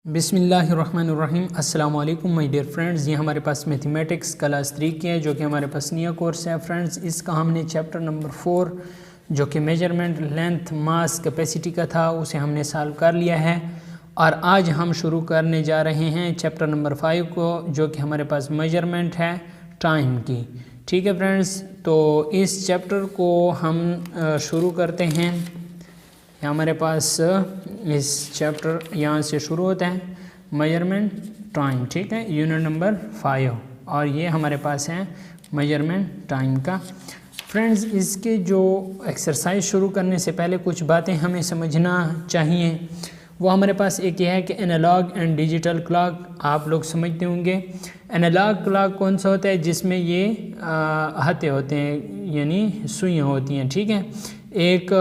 बिस्मिल्लाहिर्रहमानिर्रहीम अस्सलाम वालेकुम माय डियर फ्रेंड्स। ये हमारे पास मैथमेटिक्स क्लास 3 की है जो कि हमारे पास नया कोर्स है फ्रेंड्स। इसका हमने चैप्टर नंबर 4 जो कि मेजरमेंट लेंथ मास कैपेसिटी का था उसे हमने सॉल्व कर लिया है और आज हम शुरू करने जा रहे हैं चैप्टर नंबर 5 को जो कि हमारे पास मेजरमेंट है टाइम की। ठीक है फ्रेंड्स, तो इस चैप्टर को हम शुरू करते हैं। हमारे पास इस चैप्टर यहाँ से शुरू होता है मेजरमेंट टाइम। ठीक है, यूनिट नंबर 5 और ये हमारे पास है मेजरमेंट टाइम का। फ्रेंड्स, इसके जो एक्सरसाइज शुरू करने से पहले कुछ बातें हमें समझना चाहिए। वो हमारे पास एक ये है कि एनालॉग एंड डिजिटल क्लॉक आप लोग समझते होंगे। एनालॉग क्लॉक कौन सा होता है जिसमें ये हत्ते होते हैं यानी सुइयाँ होती हैं। ठीक है, एक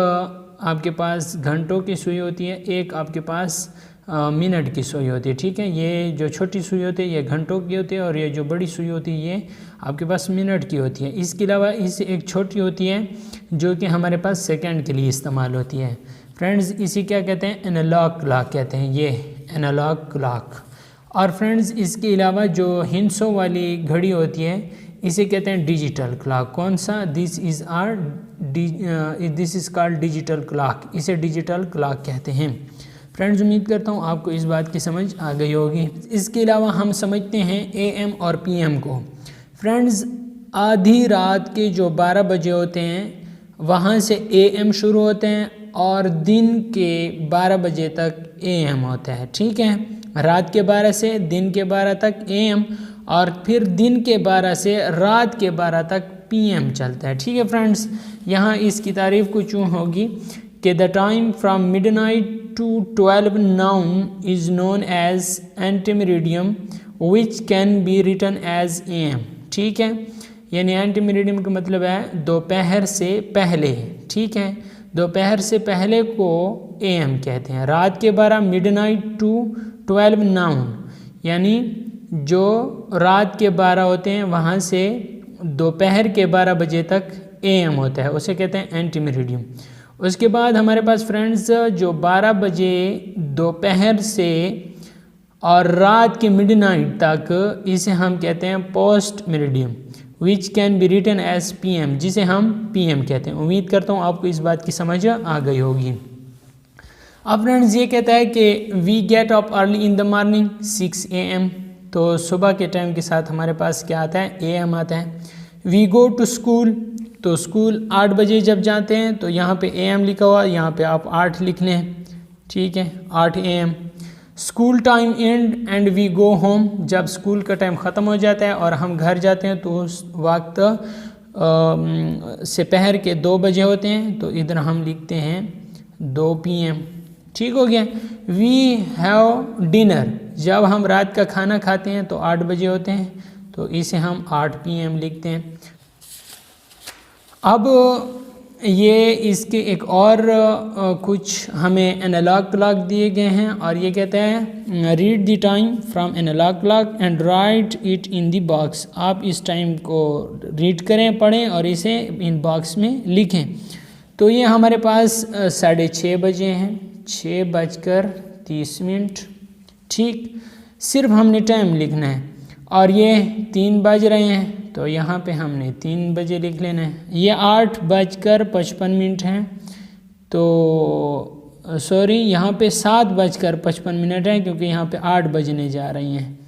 आपके पास घंटों की सुई होती है, एक आपके पास मिनट की सुई होती है। ठीक है, ये जो छोटी सुई होती है ये घंटों की होती है और ये जो बड़ी सुई होती है ये आपके पास मिनट की होती है। इसके अलावा इससे एक छोटी होती है जो कि हमारे पास सेकंड के लिए इस्तेमाल होती है। फ्रेंड्स, इसी क्या कहते हैं, एनालॉग क्लॉक कहते हैं, ये एनालॉग क्लॉक। और फ्रेंड्स, इसके अलावा जो हिंसों वाली घड़ी होती है इसे कहते हैं डिजिटल क्लॉक। कौन सा, this is called digital clock, इसे डिजिटल क्लॉक कहते हैं। फ्रेंड्स, उम्मीद करता हूँ आपको इस बात की समझ आ गई होगी। इसके अलावा हम समझते हैं AM और PM को। फ्रेंड्स, आधी रात के जो 12 बजे होते हैं वहाँ से AM शुरू होते हैं और दिन के 12 बजे तक AM होता है। ठीक है, रात के 12 से दिन के 12 तक AM और फिर दिन के 12 से रात के 12 तक PM चलता है। ठीक है फ्रेंड्स, यहाँ इसकी तारीफ कुछ यूँ होगी कि the time from midnight to 12 noon is known as ante meridiem which can be written as AM। ठीक है, यानी एंटीमेरिडियम का मतलब है दोपहर से पहले। ठीक है, दोपहर से पहले को AM कहते हैं। रात के 12 मिडनाइट टू 12 नाउन यानी जो रात के 12 होते हैं वहाँ से दोपहर के 12 बजे तक AM होता है, उसे कहते हैं एंटीमेरिडियम। उसके बाद हमारे पास फ्रेंड्स जो 12 बजे दोपहर से और रात के मिडनाइट तक इसे हम कहते हैं post meridiem which can be written as PM, जिसे हम PM कहते हैं। उम्मीद करता हूँ आपको इस बात की समझ आ गई होगी। अब फ्रेंड्स, ये कहता है कि we get up early in the morning 6 AM, तो सुबह के टाइम के साथ हमारे पास क्या आता है, AM आता है। वी गो टू स्कूल, तो स्कूल 8 बजे जब जाते हैं तो यहाँ पे AM लिखा हुआ, यहाँ पे आप 8 लिख लें। ठीक है, 8 AM। School time end and we go home, जब स्कूल का टाइम ख़त्म हो जाता है और हम घर जाते हैं तो उस वक्त दोपहर के 2 बजे होते हैं, तो इधर हम लिखते हैं 2 PM। ठीक हो गया। वी हैव डिनर, जब हम रात का खाना खाते हैं तो 8 बजे होते हैं, तो इसे हम 8 PM लिखते हैं। अब ये इसके एक और कुछ हमें एनालॉग क्लॉक दिए गए हैं और ये कहता है read the time from analogue clock and write it in the box. आप इस टाइम को रीड करें, पढ़ें और इसे इन बॉक्स में लिखें। तो ये हमारे पास 6:30 बजे हैं, 6:30। ठीक, सिर्फ हमने टाइम लिखना है और ये 3 बज रहे हैं तो यहाँ पे हमने 3 बजे लिख लेना है। ये 8:55 हैं, तो सॉरी यहाँ पे 7:55 है क्योंकि यहाँ पे 8 बजने जा रही हैं,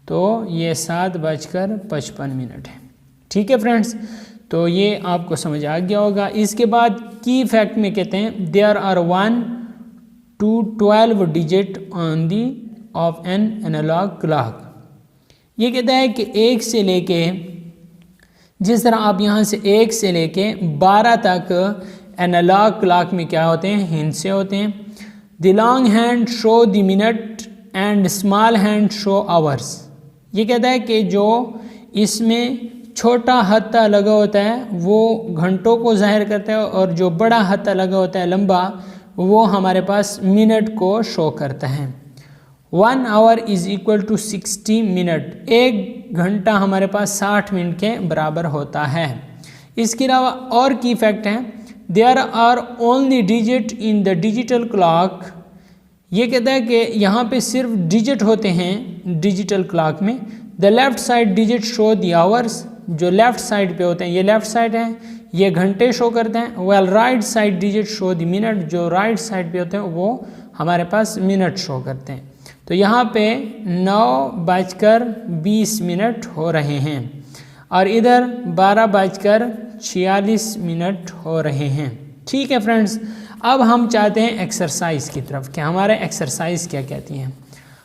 तो ये 7:55 है। ठीक है फ्रेंड्स, तो ये आपको समझ आ गया होगा। इसके बाद की फैक्ट में कहते हैं there are 1 to 12 digit on the of an analogue clock. ये कहता है कि 1 से लेके, जिस तरह आप यहाँ से 1 से लेके 12 तक एनालॉग क्लॉक में क्या होते हैं, हिंसे होते हैं। The long hand show the minute and small hand show hours. ये कहता है कि जो इसमें छोटा हत्था लगा होता है वो घंटों को जाहिर करता है और जो बड़ा हत्था लगा होता है लंबा वो हमारे पास मिनट को शो करता है। 1 hour is equal to 60 minute, 1 घंटा हमारे पास 60 मिनट के बराबर होता है। इसके अलावा और की फैक्ट हैं, there are only digit in the digital clock ये कहता है कि यहाँ पे सिर्फ डिजिट होते हैं डिजिटल क्लॉक में। The left side digit show the hours, जो लेफ़्ट साइड पे होते हैं, ये लेफ़्ट साइड है, ये घंटे शो करते हैं। Well right side digit show the minute, जो राइट साइड पे होते हैं वो हमारे पास मिनट शो करते हैं। तो यहाँ पे 9:20 हो रहे हैं और इधर 12:46 हो रहे हैं। ठीक है फ्रेंड्स, अब हम चाहते हैं एक्सरसाइज की तरफ कि हमारे एक्सरसाइज क्या कहती हैं।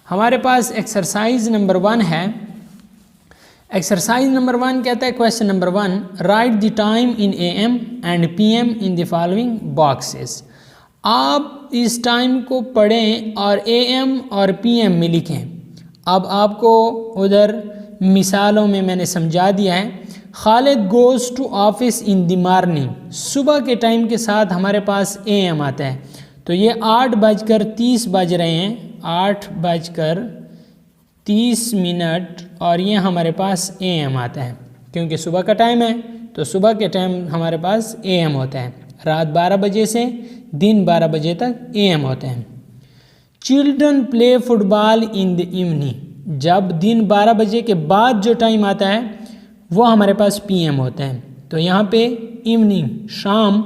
हमारे पास एक्सरसाइज नंबर 1 है। एक्सरसाइज नंबर 1 कहता है, question number 1, right the time in AM and PM in the following boxes. आप इस टाइम को पढ़ें और AM और PM में लिखें। अब आपको उधर मिसालों में मैंने समझा दिया है। Khalid goes to office in the morning, सुबह के टाइम के साथ हमारे पास AM आता है, तो ये 8:30 बज रहे हैं, 8:30 और ये हमारे पास AM आता है क्योंकि सुबह का टाइम है, तो सुबह के टाइम हमारे पास AM होता है। रात 12 बजे से दिन 12 बजे तक AM होते हैं। Children play football in the evening, जब दिन 12 बजे के बाद जो टाइम आता है वो हमारे पास PM होता है। तो यहाँ पे इवनिंग शाम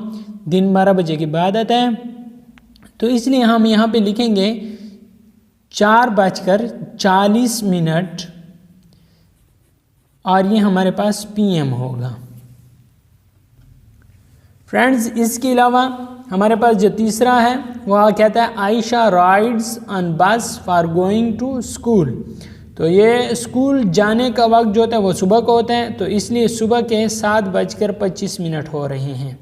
दिन 12 बजे के बाद आता है, तो इसलिए हम यहाँ पे लिखेंगे 4:40 और ये हमारे पास PM होगा। फ्रेंड्स, इसके अलावा हमारे पास जो तीसरा है वह कहता है, आयशा राइड्स ऑन बस फॉर गोइंग टू स्कूल। तो ये स्कूल जाने का वक्त जो होता है वो सुबह को होता है, तो इसलिए सुबह के 7:25 हो रहे हैं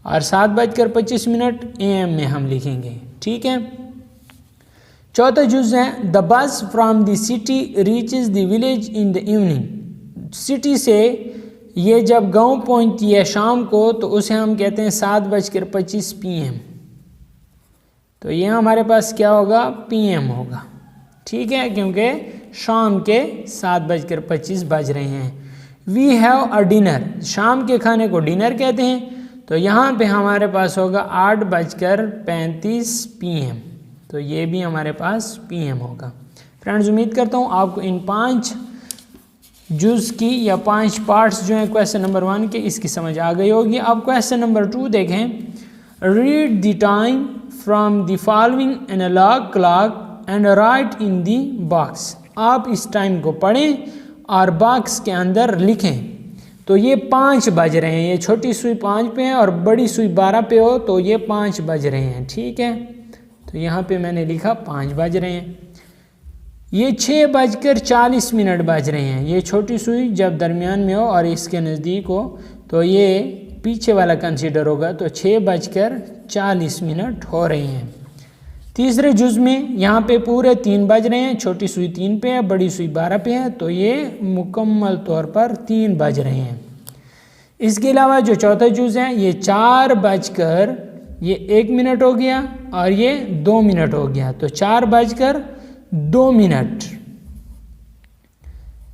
और 7:25 AM में हम लिखेंगे। ठीक है। चौथा जुज़ है, the bus from the city reaches the village in the evening. City से ये जब गांव पहुंचती है शाम को, तो उसे हम कहते हैं 7:25 PM। तो ये हमारे पास क्या होगा, PM होगा। ठीक है, क्योंकि शाम के 7:25 बज रहे हैं। वी हैव अ डिनर, शाम के खाने को डिनर कहते हैं, तो यहाँ पे हमारे पास होगा 8:35 PM। तो ये भी हमारे पास PM होगा। फ्रेंड्स, उम्मीद करता हूँ आपको इन 5 जुज़ की या 5 पार्ट्स जो हैं क्वेश्चन नंबर 1 के, इसकी समझ आ गई होगी। अब क्वेश्चन नंबर 2 देखें। Read the time from the following analogue clock and write in the box. आप इस टाइम को पढ़ें और बॉक्स के अंदर लिखें। तो ये 5 बज रहे हैं, ये छोटी सुई 5 पे है और बड़ी सुई 12 पे हो, तो ये 5 बज रहे हैं। ठीक है, तो यहाँ पे मैंने लिखा 5 बज रहे हैं। ये 6:40 बज रहे हैं, ये छोटी सुई जब दरमियान में हो और इसके नज़दीक हो तो ये पीछे वाला कंसीडर होगा, तो 6:40 हो रहे हैं। तीसरे जुज़ में यहाँ पे पूरे 3 बज रहे हैं, छोटी सुई 3 पे है, बड़ी सुई 12 पे है, तो ये मुकम्मल तौर पर 3 बज रहे हैं। इसके अलावा जो चौथा जुज़ है, ये 4:01 हो गया और ये 2 मिनट हो गया, तो 4:02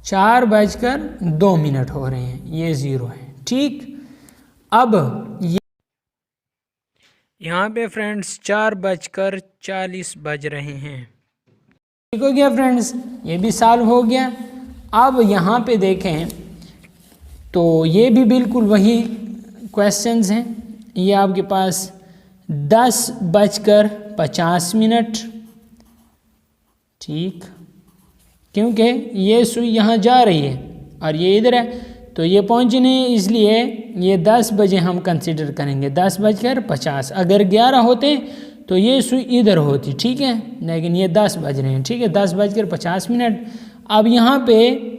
4:02 हो रहे हैं, ये 0 है। ठीक, अब ये यहाँ पे फ्रेंड्स 4:40 बज रहे हैं। ठीक हो गया फ्रेंड्स, ये भी सॉल्व हो गया। अब यहाँ पे देखें तो ये भी बिल्कुल वही क्वेश्चंस हैं। ये आपके पास 10:50 ठीक, क्योंकि ये सुई यहाँ जा रही है और ये इधर है, तो ये पहुँची नहीं, इसलिए ये 10 बजे हम कंसिडर करेंगे। 10:50, अगर 11 होते तो ये सुई इधर होती। ठीक है, लेकिन ये 10 बज रहे हैं। ठीक है, 10:50। अब यहाँ पे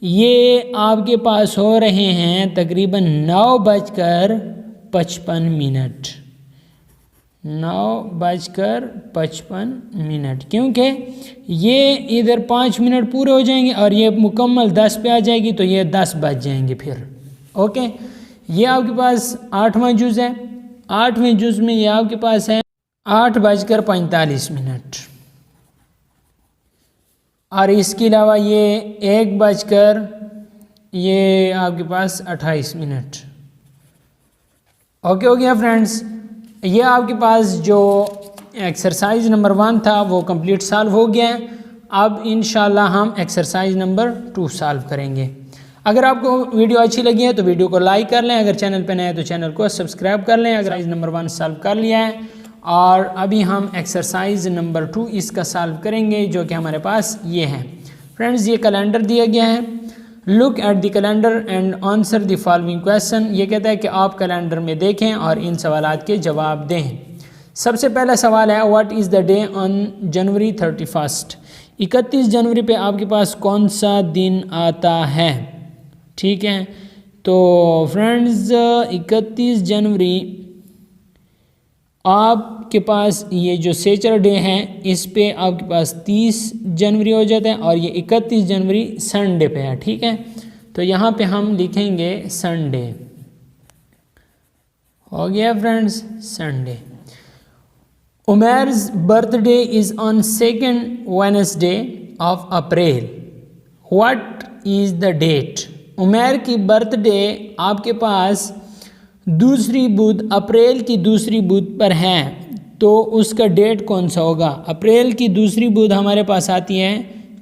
ये आपके पास हो रहे हैं तकरीबन 9:55 9:55, क्योंकि ये इधर 5 मिनट पूरे हो जाएंगे और ये मुकम्मल 10 पे आ जाएगी, तो ये 10 बज जाएंगे फिर। ओके, ये आपके पास 8वां जुज़ है। 8वें जुज़ में ये आपके पास है 8:45 और इसके अलावा ये 1:28। ओके हो गया फ्रेंड्स। ये आपके पास जो एक्सरसाइज नंबर 1 था वो कंप्लीट सॉल्व हो गया है। अब इंशाल्लाह हम एक्सरसाइज नंबर 2 सॉल्व करेंगे। अगर आपको वीडियो अच्छी लगी है तो वीडियो को लाइक कर लें, अगर चैनल पे नए हैं तो चैनल को सब्सक्राइब कर लें। अगर एक्सरसाइज नंबर 1 सॉल्व कर लिया है और अभी हम एक्सरसाइज नंबर 2 इसका सॉल्व करेंगे, जो कि हमारे पास ये है। फ्रेंड्स, ये कैलेंडर दिया गया है। Look at the calendar and answer the following question. ये कहता है कि आप कैलेंडर में देखें और इन सवालात के जवाब दें। सबसे पहला सवाल है, what is the day on January 31st। 31 जनवरी पे आपके पास कौन सा दिन आता है? ठीक है, तो फ्रेंड्स 31 जनवरी आपके पास ये जो सैटरडे है इस पे आपके पास 30 जनवरी हो जाता है और ये 31 जनवरी संडे पे है। ठीक है, तो यहाँ पे हम लिखेंगे संडे। हो गया friends, Sunday. Umair's birthday is on 2nd Wednesday of April। What is the date? Umair की बर्थडे आपके पास दूसरी बुध, अप्रैल की दूसरी बुध पर है, तो उसका डेट कौन सा होगा? अप्रैल की दूसरी बुध हमारे पास आती है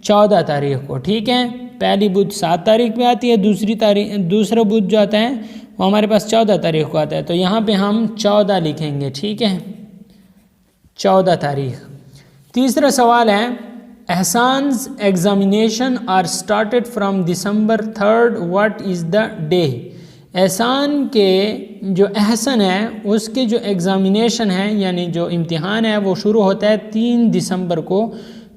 14 तारीख को। ठीक है, पहली बुध 7 तारीख पे आती है, दूसरा बुध जो आता है वो हमारे पास 14 तारीख को आता है, तो यहाँ पे हम 14 लिखेंगे। ठीक है, 14 तारीख। तीसरा सवाल है, Ehsan's examination are started from December 3rd, what is the day? Ehsan के जो एहसन है उसके जो एग्ज़ामिनेशन है यानी जो इम्तिहान है वो शुरू होता है 3 दिसंबर को,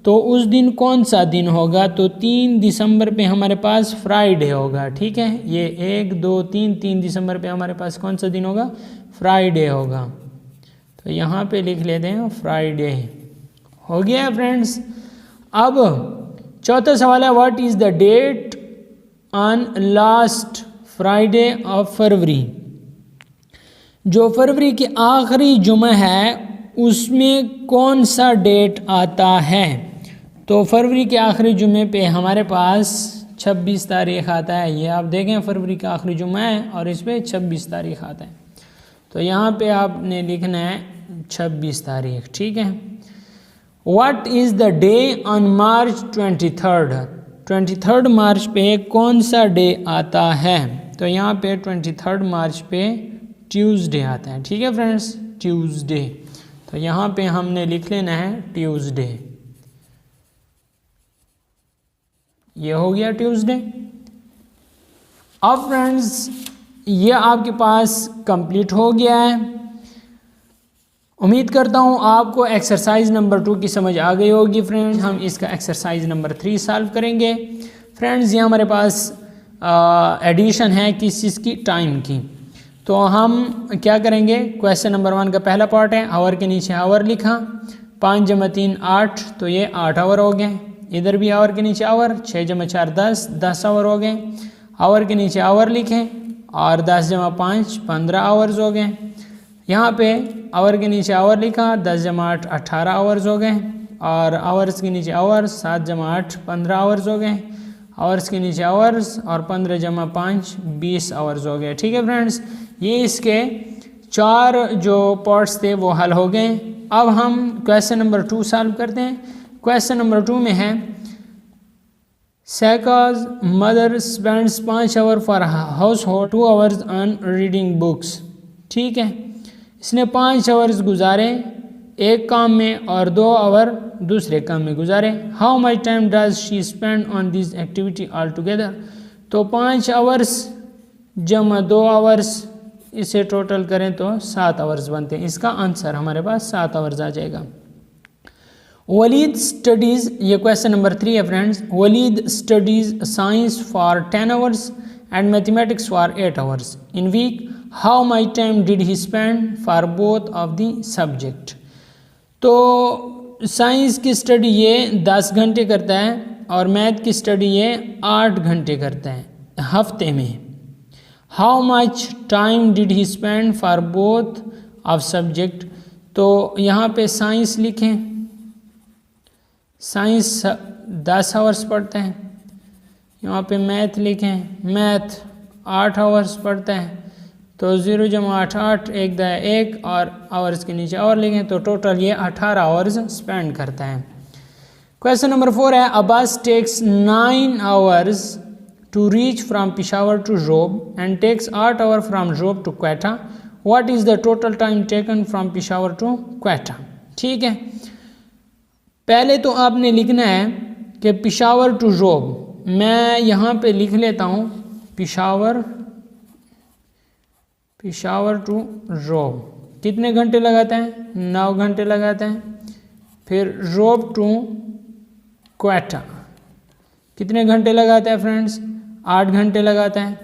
तो उस दिन कौन सा दिन होगा? तो 3 दिसंबर पे हमारे पास फ्राइडे होगा। ठीक है, ये 1 2 3 दिसंबर पे हमारे पास कौन सा दिन होगा? फ्राइडे होगा, तो यहाँ पे लिख लेते हैं फ्राइडे। हो गया है फ्रेंड्स। अब चौथा सवाल है, what is the date on last Friday of February? जो फरवरी की आखिरी जुमा है उसमें कौन सा डेट आता है? तो फरवरी के आखिरी जुमे पे हमारे पास 26 तारीख आता है। ये आप देखें, फरवरी का आखिरी जुमा है और इस पर 26 तारीख आता है, तो यहाँ पे आपने लिखना है 26 तारीख। ठीक है। What is the day on March 23rd? 23rd मार्च पे कौन सा डे आता है? तो यहाँ पे 23rd मार्च पे ट्यूसडे आता है। ठीक है फ्रेंड्स, ट्यूसडे, तो यहाँ पे हमने लिख लेना है ट्यूसडे। ये हो गया ट्यूसडे। अब फ्रेंड्स ये आपके पास कंप्लीट हो गया है। उम्मीद करता हूँ आपको एक्सरसाइज नंबर 2 की समझ आ गई होगी। फ्रेंड्स हम इसका एक्सरसाइज नंबर 3 सॉल्व करेंगे। फ्रेंड्स ये हमारे पास एडिशन है किस चीज़ की? टाइम की। तो हम क्या करेंगे? क्वेश्चन नंबर 1 का पहला पार्ट है, आवर के नीचे आवर लिखा, 5 × 3 8, तो ये 8 आवर हो गए। इधर भी आवर के नीचे आवर, 6 × 4 10, 10 आवर हो गए। आवर के नीचे आवर लिखें और 10 × 5 15 आवर्स हो गए। यहाँ पे आवर के नीचे आवर लिखा, 10 × 8 18 आवर्स हो गए और आवर्स के नीचे आवर्स, 7 × 8 15 आवर्स हो गए। आवर्स के नीचे आवर्स और 15 × 5 20 आवर्स हो गए। ठीक है फ्रेंड्स, ये इसके 4 जो पार्ट्स थे वो हल हो गए। अब हम क्वेश्चन नंबर 2 सॉल्व करते हैं। क्वेश्चन नंबर 2 में है, Saika's mother spends 5 hour for household, 2 hours on reading books. ठीक है, इसने 5 आवर्स गुजारे एक काम में और 2 आवर दूसरे काम में गुजारे। How much time does she spend on this activity all together? तो 5 आवर्स जमा 2 आवर्स, इसे टोटल करें तो 7 आवर्स बनते हैं। इसका आंसर हमारे पास 7 आवर्स आ जाएगा। वलीद स्टडीज़, ये क्वेश्चन नंबर 3 है friends. Waleed studies science for 10 hours and mathematics for 8 hours in week. How much time did he spend for both of the subject? तो साइंस की स्टडी ये 10 घंटे करता है और मैथ की स्टडी ये 8 घंटे करता है हफ्ते में। How much time did he spend for both of subject? तो यहाँ पे साइंस लिखें, साइंस 10 आवर्स पढ़ता है। यहाँ पे मैथ लिखें, मैथ 8 आवर्स पढ़ता है। तो 0 जमा 8 8 1 दा 1 और आवर्स के नीचे और लिखें तो टोटल ये 18 आवर्स स्पेंड करता है। क्वेश्चन नंबर 4 है a bus takes 9 hours to reach from Peshawar to Zhob and takes 8 hour from Zhob to Quetta. What is the total time taken from Peshawar to Quetta. ठीक है, पहले तो आपने लिखना है कि पिशावर टू जोब, मैं यहाँ पे लिख लेता हूँ पिशावर टू जोब कितने घंटे लगाता है, 9 घंटे लगाता है। फिर जोब टू क्वेटा कितने घंटे लगाता है फ्रेंड्स, 8 घंटे लगाता है।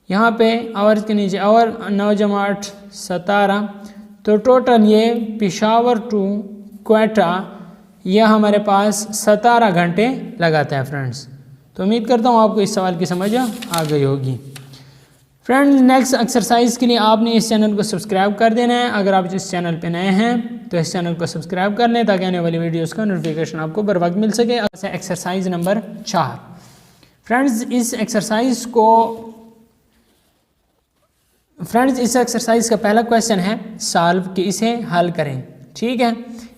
यहाँ पे आवर्स के नीचे आवर 9 जमा 8 17, तो टोटल ये पिशावर टू क्वेटा यह हमारे पास 17 घंटे लगाता है फ्रेंड्स। तो उम्मीद करता हूँ आपको इस सवाल की समझ आ गई होगी। फ्रेंड्स नेक्स्ट एक्सरसाइज के लिए आपने इस चैनल को सब्सक्राइब कर देना है। अगर आप इस चैनल पे नए हैं तो इस चैनल को सब्सक्राइब कर लें ताकि आने वाली वीडियोस का नोटिफिकेशन आपको बर वक्त मिल सके। एक्सरसाइज नंबर 4 फ्रेंड्स, इस एक्सरसाइज का पहला क्वेश्चन है सॉल्व कि इसे हल करें। ठीक है,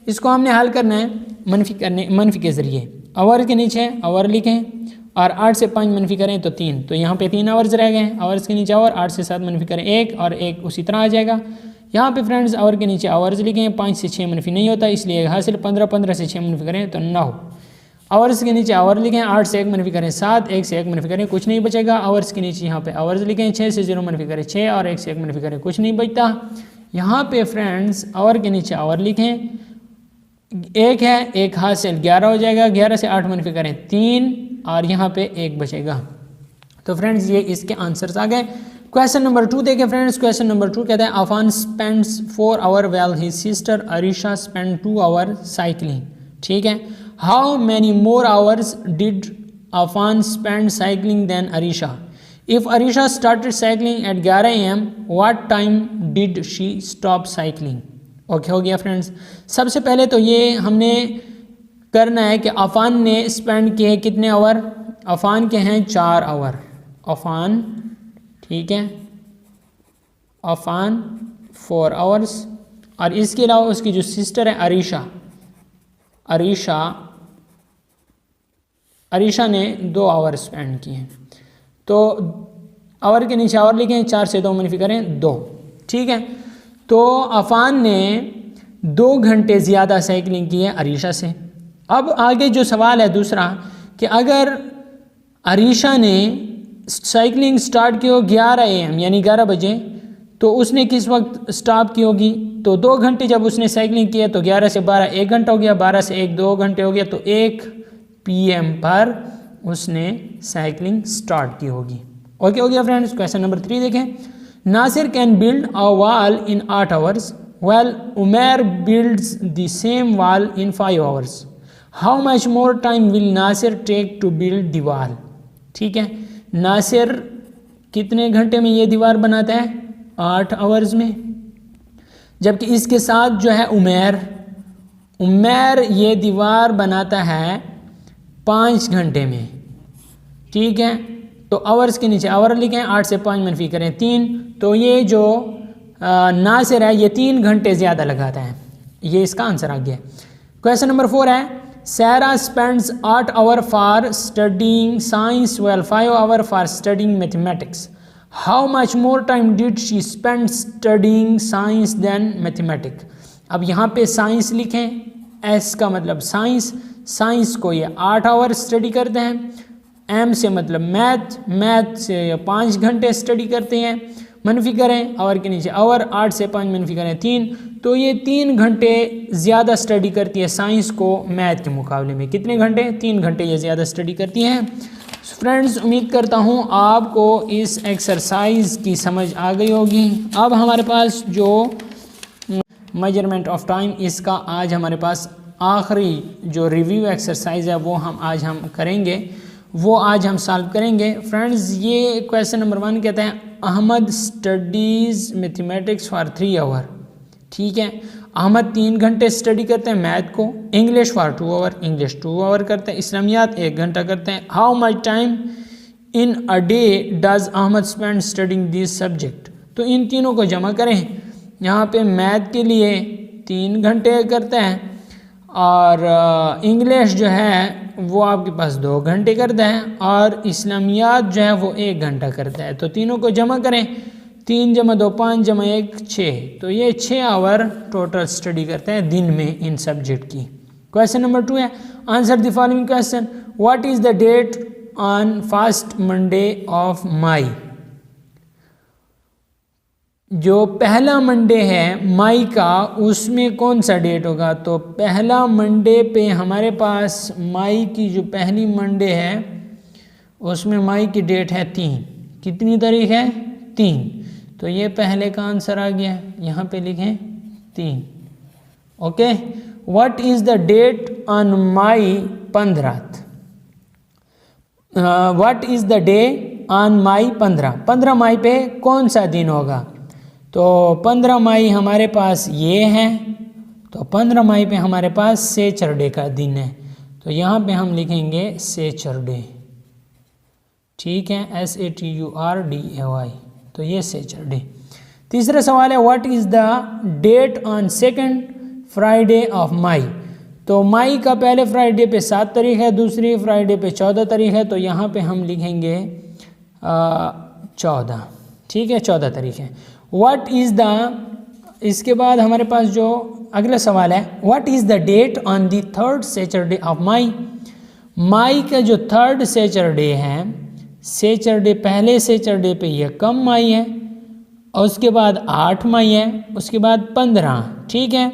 इसको हमने हल करना है मनफी के ज़रिए। आवर के नीचे आवर लिखें और 8 से 5 मनफी करें तो 3, तो यहाँ पे 3 आवर्स रह गए। आवर्स के नीचे आवर 8 से 7 मनफी करें 1 और 1 उसी तरह आ जाएगा। यहाँ पे फ्रेंड्स आवर के नीचे आवर्स लिखें, 5 से 6 मनफी नहीं होता इसलिए हासिल 15, 15 से 6 मनफी करें तो 9। आवर्स के नीचे आवर लिखें, 8 से 1 मनफी करें 7, 1 से 1 मनफी करें कुछ नहीं बचेगा। आवर्स के नीचे यहाँ पे आवर्स लिखें, 6 से 0 मनफी करें 6 और 1 से 1 मनफी करें कुछ नहीं बचता। यहाँ पे फ्रेंड्स आवर के नीचे आवर लिखें, 1 है 1 हासिल 11 हो जाएगा, 11 से 8 मनफी करें 3 और यहाँ पे 1 बचेगा। तो फ्रेंड्स ये इसके आंसर्स आ गए। क्वेश्चन नंबर 2 देखें फ्रेंड्स। क्वेश्चन नंबर 2 कहता है Affan spends 4 hour well his sister Areesha spend 2 hour cycling. ठीक है, how many more hours did Affan spend cycling than Areesha. If Areesha started cycling at 11 AM what time did she stop cycling. Okay हो गया friends. सबसे पहले तो ये हमने करना है कि अफान ने स्पेंड किए कितने आवर, अफान के हैं 4 आवर, अफान ठीक है, अफान 4 आवर्स और इसके अलावा उसकी जो सिस्टर है अरीशा ने 2 आवर स्पेंड किए हैं। तो आवर के नीचे आवर लिखे हैं, 4 से 2 मनफी करें 2। ठीक है, तो अफान ने 2 घंटे ज़्यादा साइकिलिंग की है अरीशा से। अब आगे जो सवाल है दूसरा कि अगर अरीशा ने साइकिलिंग स्टार्ट की हो 11 AM यानी 11 बजे, तो उसने किस वक्त स्टॉप की होगी। तो 2 घंटे जब उसने साइकिलिंग की है तो 11 से 12 1 घंटा हो गया, 12 से 1 2 घंटे हो गया, तो 1 PM पर उसने साइकिलिंग स्टार्ट की होगी। ओके हो गया फ्रेंड्स। क्वेश्चन नंबर 3 देखें। Nasir can build a wall in 8 hours well Umair builds the same wall in 5 hours. How much more time will Nasir take to build the wall. ठीक है, नासिर कितने घंटे में ये दीवार बनाता है, 8 आवर्स में, जबकि इसके साथ जो है उमैर ये दीवार बनाता है 5 घंटे में। ठीक है, तो आवर्स के नीचे आवर लिखें, 8 से 5 मनफी करें 3, तो ये जो नासिर है ये 3 घंटे ज़्यादा लगाता है। ये इसका आंसर आ गया। क्वेश्चन नंबर 4 है Sarah spends 8 hours for studying science while 5 hours for studying mathematics. How much more time did she spend studying science than mathematics? अब यहाँ पे साइंस लिखें, S का मतलब साइंस को ये 8 आवर स्टडी करते हैं, M से मतलब मैथ से 5 घंटे स्टडी करते हैं, मनफी करें आवर के नीचे आवर, 8 से 5 मनफी करें 3, तो ये 3 घंटे ज़्यादा स्टडी करती है साइंस को मैथ के मुकाबले में। कितने घंटे, 3 घंटे ये ज़्यादा स्टडी करती हैं। फ्रेंड्स उम्मीद करता हूँ आपको इस एक्सरसाइज की समझ आ गई होगी। अब हमारे पास जो मेजरमेंट ऑफ टाइम, इसका आज हमारे पास आखिरी जो रिव्यू एक्सरसाइज है वो आज हम करेंगे, वो आज हम सॉल्व करेंगे। फ्रेंड्स ये क्वेश्चन नंबर 1 कहता है Ahmed studies mathematics for 3 hour. ठीक है, अहमद 3 घंटे स्टडी करते हैं मैथ को, English for 2 hour, English 2 hour करते हैं, इस्लामियात 1 घंटा करते हैं। How much time in a day does Ahmed spend studying this subject. तो इन तीनों को जमा करें। यहाँ पे मैथ के लिए 3 घंटे करता है और इंग्लिश जो है वो आपके पास 2 घंटे करता है और इस्लामियात जो है वो 1 घंटा करता है। तो तीनों को जमा करें, 3 + 2 5 + 1 6, तो ये 6 आवर टोटल स्टडी करते हैं दिन में इन सब्जेक्ट की। क्वेश्चन नंबर 2 है, answer the following question, what is the date on first Monday of May. जो पहला मंडे है मई का उसमें कौन सा डेट होगा। तो पहला मंडे पे हमारे पास मई की जो पहली मंडे है उसमें मई की डेट है 3। कितनी तारीख है 3, तो ये पहले का आंसर आ गया। यहाँ पे लिखें 3। Okay, what is the date on May 15। What is the day on May 15 मई पे कौन सा दिन होगा। तो 15 मई हमारे पास ये है, तो 15 मई पे हमारे पास सैटरडे का दिन है, तो यहाँ पे हम लिखेंगे सैटरडे। ठीक है, SATURDAY, तो ये सैटरडे। तीसरा सवाल है, what is the date on second Friday of May. तो मई का पहले फ्राइडे पे 7 तारीख है, दूसरी फ्राइडे पे 14 तारीख है, तो यहाँ पे हम लिखेंगे 14। ठीक है, 14 तारीख है। व्हाट इज़ द, इसके बाद हमारे पास जो अगला सवाल है, what is the date on the third Saturday of May. मई का जो थर्ड सैटरडे है, सैटरडे पहले सैटरडे पे यह कम मई है और उसके बाद 8 मई है, उसके बाद 15। ठीक है,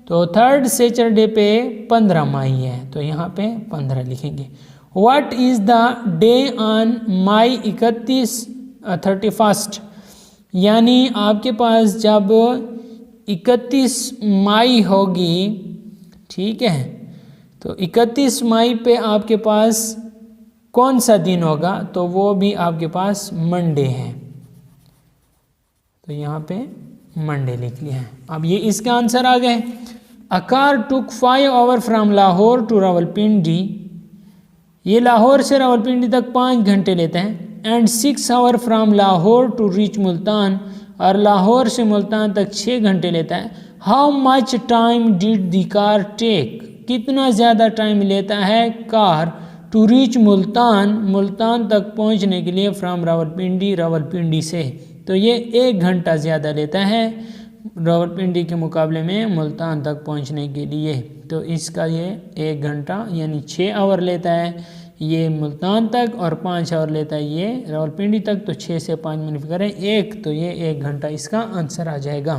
तो थर्ड सैटरडे पे 15 मई है, तो यहाँ पे 15 लिखेंगे। What is the day on May 31 यानी आपके पास जब 31 मई होगी, ठीक है, तो 31 मई पे आपके पास कौन सा दिन होगा, तो वो भी आपके पास मंडे है, तो यहाँ पे मंडे लिख लिया है। अब ये इसका आंसर आ गए। A car took 5 hour from Lahore to Rawalpindi, ये लाहौर से रावलपिंडी तक 5 घंटे लेते हैं। And 6 hour from Lahore to reach Multan, और लाहौर से मुल्तान तक 6 घंटे लेता है। How much time did the car take, कितना ज़्यादा टाइम लेता है car to reach Multan, Multan तक पहुंचने के लिए फ्रॉम रावलपिंडी, रावलपिंडी से, तो ये 1 घंटा ज़्यादा लेता है रावलपिंडी के मुकाबले में मुल्तान तक पहुंचने के लिए। तो इसका ये 1 घंटा यानी 6 आवर लेता है ये मुल्तान तक, और 5 आवर लेता है ये रावलपिंडी तक। तो 6 से 5 मिनट करें 1, तो ये 1 घंटा इसका आंसर आ जाएगा।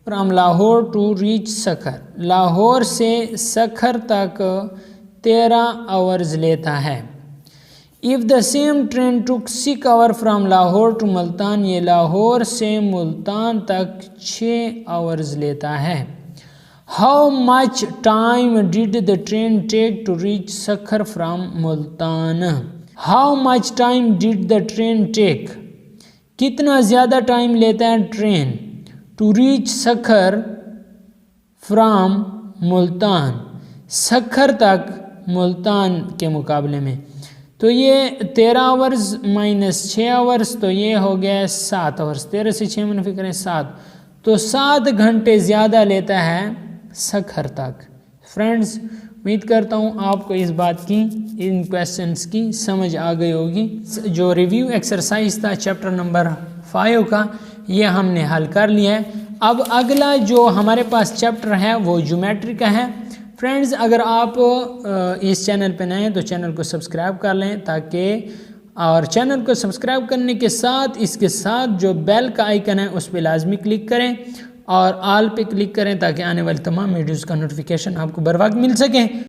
From Lahore to reach Sukkur, Lahore से सखर तक 13 आवर्स लेता है। If the same train took 6 hour from Lahore to Multan, ये लाहौर से मुल्तान तक 6 आवर्स लेता है। How much time did the train take to reach Sukkur from Multan, how much time did the train take, कितना ज़्यादा टाइम लेता है train to reach Sukkur from Multan, Sukkur तक मुल्तान के मुकाबले में। तो ये 13 आवर्स माइनस 6 आवर्स, तो ये हो गया 7 आवर्स। 13 से 6 मुनाफी करें 7, तो 7 घंटे ज़्यादा लेता है सखर तक। फ्रेंड्स, उम्मीद करता हूँ आपको इस बात की, इन क्वेश्चंस की समझ आ गई होगी। जो रिव्यू एक्सरसाइज था चैप्टर नंबर 5 का, ये हमने हल कर लिया है। अब अगला जो हमारे पास चैप्टर है वो ज्योमेट्री का है। फ्रेंड्स, अगर आप इस चैनल पर नए हैं तो चैनल को सब्सक्राइब कर लें, ताकि, और चैनल को सब्सक्राइब करने के साथ इसके साथ जो बेल का आइकन है उस पर लाजमी क्लिक करें और ऑल पे क्लिक करें, ताकि आने वाली तमाम वीडियोज़ का नोटिफिकेशन आपको बर वक्त मिल सके।